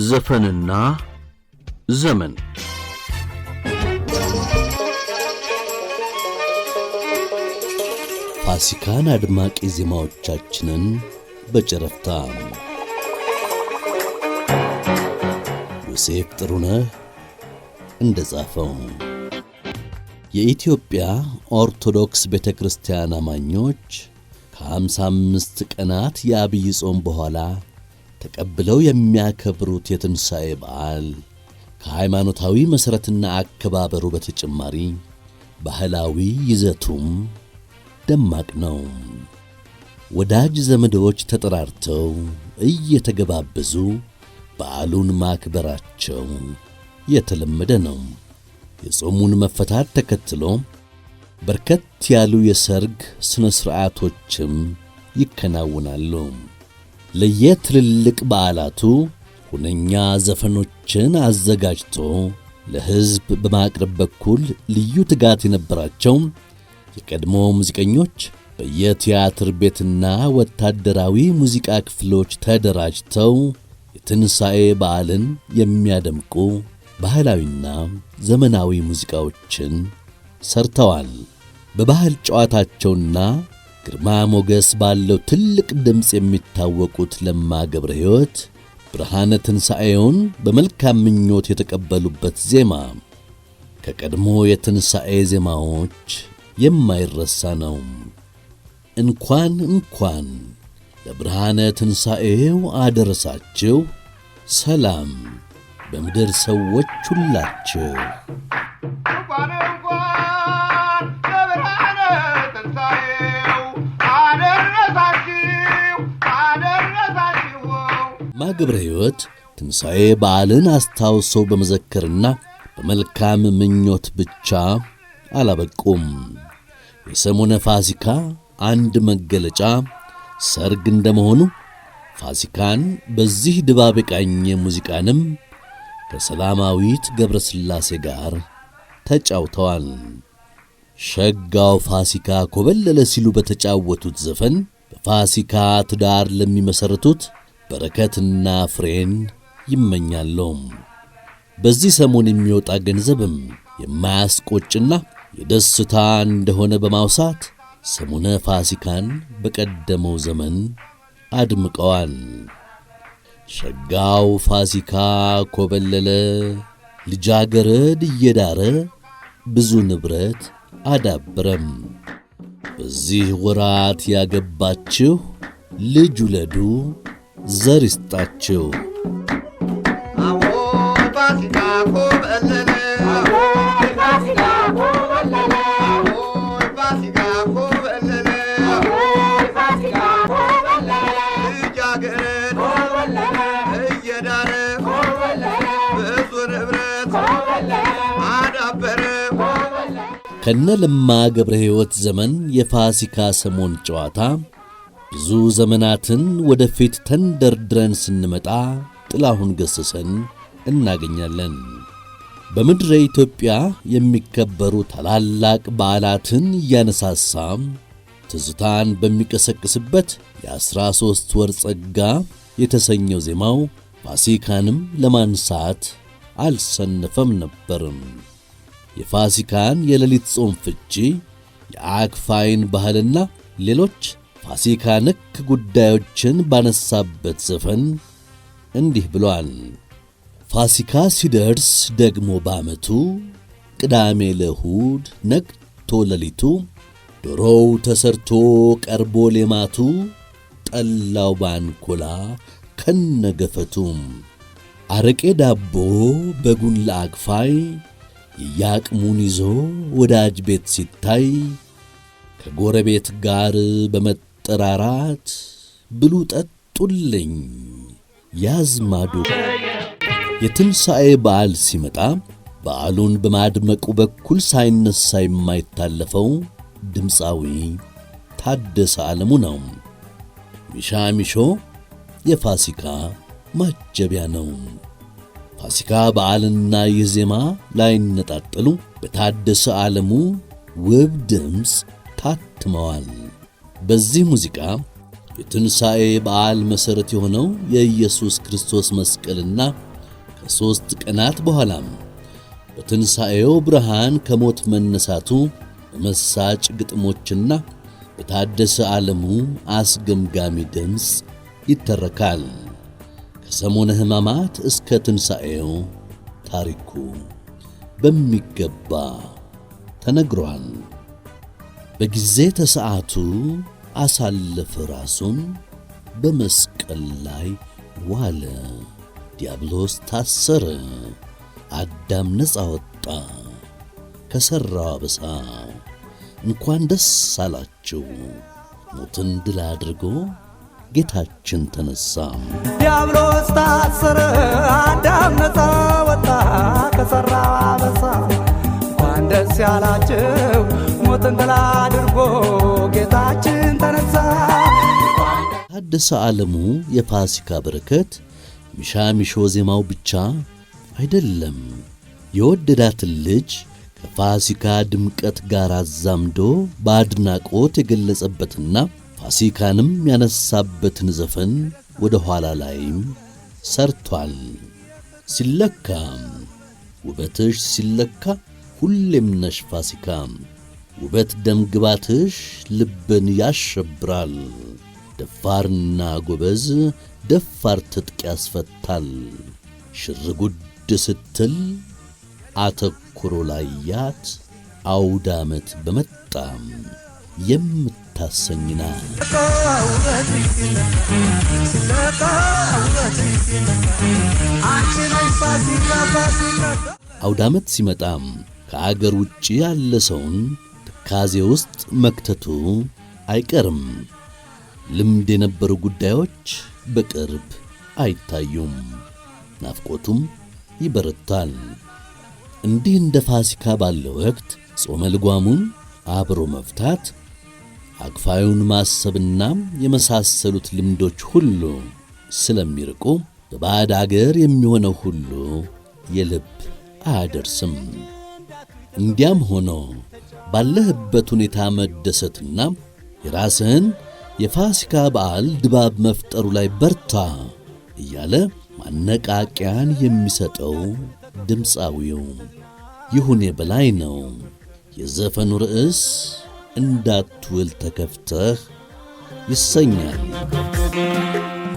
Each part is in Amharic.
ዘፈንና ዘመን ፋሲካን አድማቂ ዜማዎቻችንን በጨረፍታ ዮሴፍ ጥሩነህ እንደጻፈው የኢትዮጵያ ኦርቶዶክስ ቤተክርስቲያን አማኞች ከ55 ቀናት የአብይ ጾም በኋላ ተቀብለው የሚያከብሩት የትንሣኤ በዓል ከሃይማኖታዊ መሠረትና አከባበሩ በተጨማሪ ባህላዊ ይዘቱም ደማቅ ነው። ወዳጅ ዘመዶች ተጠራርተው እየተገባበዙ በዓሉን ማክበራቸው የተለመደ ነው። የጾሙን መፈታት ተከትሎ በርከት ያሉ የሰርግ ሥነ ሥርዓቶችም ይከናወናሉ። ለየትልልቅ በዓላቱ ሁነኛ ዘፈኖችን አዘጋጅቶ ለሕዝብ በማቅረብ በኩል ልዩ ትጋት የነበራቸው የቀድሞ ሙዚቀኞች በየቲያትር ቤትና ወታደራዊ ሙዚቃ ክፍሎች ተደራጅተው የትንሣኤ በዓልን የሚያደምቁ ባህላዊና ዘመናዊ ሙዚቃዎችን ሰርተዋል። በባህል ጨዋታቸውና ግርማ ሞገስ ባለው ትልቅ ድምፅ የሚታወቁት ለማ ገብረ ሕይወት ብርሃነ ትንሣኤውን በመልካም ምኞት የተቀበሉበት ዜማ ከቀድሞ የትንሣኤ ዜማዎች የማይረሳ ነው። እንኳን ለብርሃነ ትንሣኤው አደረሳችሁ፣ ሰላም በምድር ሰዎች ሁላችሁ። ማገብረ ሕይወት ትንሣኤ በዓልን አስታውሰው በመዘከርና በመልካም ምኞት ብቻ አላበቁም። የሰሙነ ፋሲካ አንድ መገለጫ ሰርግ እንደመሆኑ ፋሲካን በዚህ ድባብ የቃኘ ሙዚቃንም ከሰላማዊት ገብረ ሥላሴ ጋር ተጫውተዋል። ሸጋው ፋሲካ ኮበለለ ሲሉ በተጫወቱት ዘፈን በፋሲካ ትዳር ለሚመሰርቱት በረከትና ፍሬን ይመኛሉ። በዚህ ሰሞን የሚወጣ ገንዘብም የማያስቆጭና የደስታ እንደሆነ በማውሳት ሰሙነ ፋሲካን በቀደመው ዘመን አድምቀዋል። ሸጋው ፋሲካ ኮበለለ፣ ልጃገረድ እየዳረ ብዙ ንብረት አዳበረም። በዚህ ወራት ያገባችሁ ልጅ ውለዱ፣ ዘር ይስጣችሁ። ፋሲካ ኮበለለ ፋሲካ ኮበለለ ፋሲካ ኮበለለ ፋሲካ ኮበለለ ልጃገረድ ኮበለለ እየዳረ ኮበለለ ብዙ ንብረት ኮበለለ አዳበረ። ከነ ለማ ገብረ ሕይወት ዘመን የፋሲካ ሰሞን ጨዋታ ብዙ ዘመናትን ወደፊት ተንደርድረን ስንመጣ ጥላሁን ገሰሰን እናገኛለን። በምድረ ኢትዮጵያ የሚከበሩ ታላላቅ በዓላትን እያነሳሳ ትዝታን በሚቀሰቅስበት የ13 ወር ጸጋ የተሰኘው ዜማው ፋሲካንም ለማንሳት አልሰነፈም ነበርም። የፋሲካን የሌሊት ጾም ፍቺ፣ የአክፋይን ባህልና ሌሎች ፋሲካ ነክ ጉዳዮችን ባነሳበት ዘፈን እንዲህ ብሏል። ፋሲካ ሲደርስ ደግሞ በዓመቱ ቅዳሜ ለእሁድ ነግቶ ሌሊቱ ዶሮው ተሰርቶ ቀርቦ ሌማቱ ጠላው ባንኮላ ከነገፈቱ አረቄ ዳቦ በጉን ለአክፋይ የያቅሙን ይዞ ወዳጅ ቤት ሲታይ ከጎረቤት ጋር በመጠራራት ብሉ ጠጡልኝ ያዝማዱ። የትንሣኤ በዓል ሲመጣ በዓሉን በማድመቁ በኩል ሳይነሳ የማይታለፈው ድምፃዊ ታደሰ ዓለሙ ነው። ሚሻ ሚሾ የፋሲካ ማጀቢያ ነው። ፋሲካ በዓልና ይህ ዜማ ላይነጣጠሉ በታደሰ ዓለሙ ውብ ድምፅ ታትመዋል። በዚህ ሙዚቃ የትንሣኤ በዓል መሠረት የሆነው የኢየሱስ ክርስቶስ መስቀልና ከ3 ቀናት በኋላም በትንሣኤው ብርሃን ከሞት መነሳቱ በመሳጭ ግጥሞችና በታደሰ ዓለሙ አስገምጋሚ ድምፅ ይተረካል። ከሰሞነ ሕማማት እስከ ትንሣኤው ታሪኩ በሚገባ ተነግሯል። በጊዜ ተሰዓቱ አሳለፈ ራሱን፣ በመስቀል ላይ ዋለ። ዲያብሎስ ታሰረ፣ አዳም ነፃ ወጣ ከሠራው አበሳ። እንኳን ደስ አላችሁ፣ ሞትን ድል አድርጎ ጌታችን ተነሣ። ዲያብሎስ ታሰረ፣ አዳም ነፃ ወጣ ከሠራው አበሳ። እንኳን ደስ ያላችሁ፣ ሞትን ድል አድርጎ ጌታችን ተነሣ። ታደሰ ዓለሙ የፋሲካ በረከት ሚሻሚሾ ዜማው ብቻ አይደለም። የወደዳትን ልጅ ከፋሲካ ድምቀት ጋር አዛምዶ በአድናቆት የገለጸበትና ፋሲካንም ያነሳበትን ዘፈን ወደ ኋላ ላይም ሰርቷል። ሲለካ ውበትሽ ሲለካ ሁሌም ነሽ ፋሲካ፣ ውበት ደምግባትሽ ልብን ያሸብራል። ደፋርና ጎበዝ ደፋር ትጥቅ ያስፈታል። ሽርጉድ ስትል አተኩሮ ላያት አውደ ዓመት በመጣም የምታሰኝና አውደ ዓመት ሲመጣም ከአገር ውጭ ያለ ሰውን ትካዜ ውስጥ መክተቱ አይቀርም። ልምድ የነበሩ ጉዳዮች በቅርብ አይታዩም፣ ናፍቆቱም ይበረታል። እንዲህ እንደ ፋሲካ ባለ ወቅት ጾመ ልጓሙን አብሮ መፍታት፣ አክፋዩን ማሰብና የመሳሰሉት ልምዶች ሁሉ ስለሚርቁ በባዕድ አገር የሚሆነው ሁሉ የልብ አያደርስም። እንዲያም ሆኖ ባለህበት ሁኔታ መደሰትና የራስህን የፋሲካ በዓል ድባብ መፍጠሩ ላይ በርታ እያለ ማነቃቂያን የሚሰጠው ድምፃዊው ይሁኔ በላይ ነው። የዘፈኑ ርዕስ እንዳትውል ተከፍተህ ይሰኛል።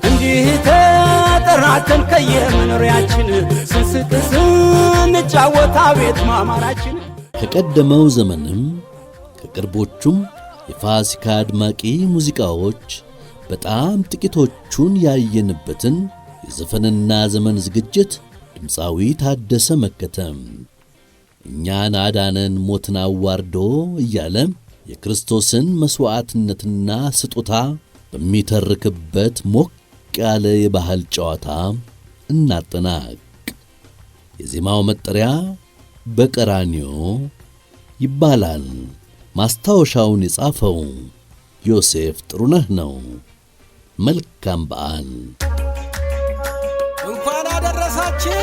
እንዲህ ተጠራተን ከየመኖሪያችን ስንስቅ ስንጫወት አቤት ማማራችን። ከቀደመው ዘመንም ከቅርቦቹም የፋሲካ አድማቂ ሙዚቃዎች በጣም ጥቂቶቹን ያየንበትን የዘፈንና ዘመን ዝግጅት ድምፃዊ ታደሰ መከተም እኛን አዳነን ሞትን አዋርዶ እያለ የክርስቶስን መሥዋዕትነትና ስጦታ በሚተርክበት ሞቅ ያለ የባህል ጨዋታ እናጠናቅ። የዜማው መጠሪያ በቀራንዮ ይባላል። ማስታወሻውን የጻፈው ዮሴፍ ጥሩነህ ነው። መልካም በዓል። እንኳን አደረሳችሁ።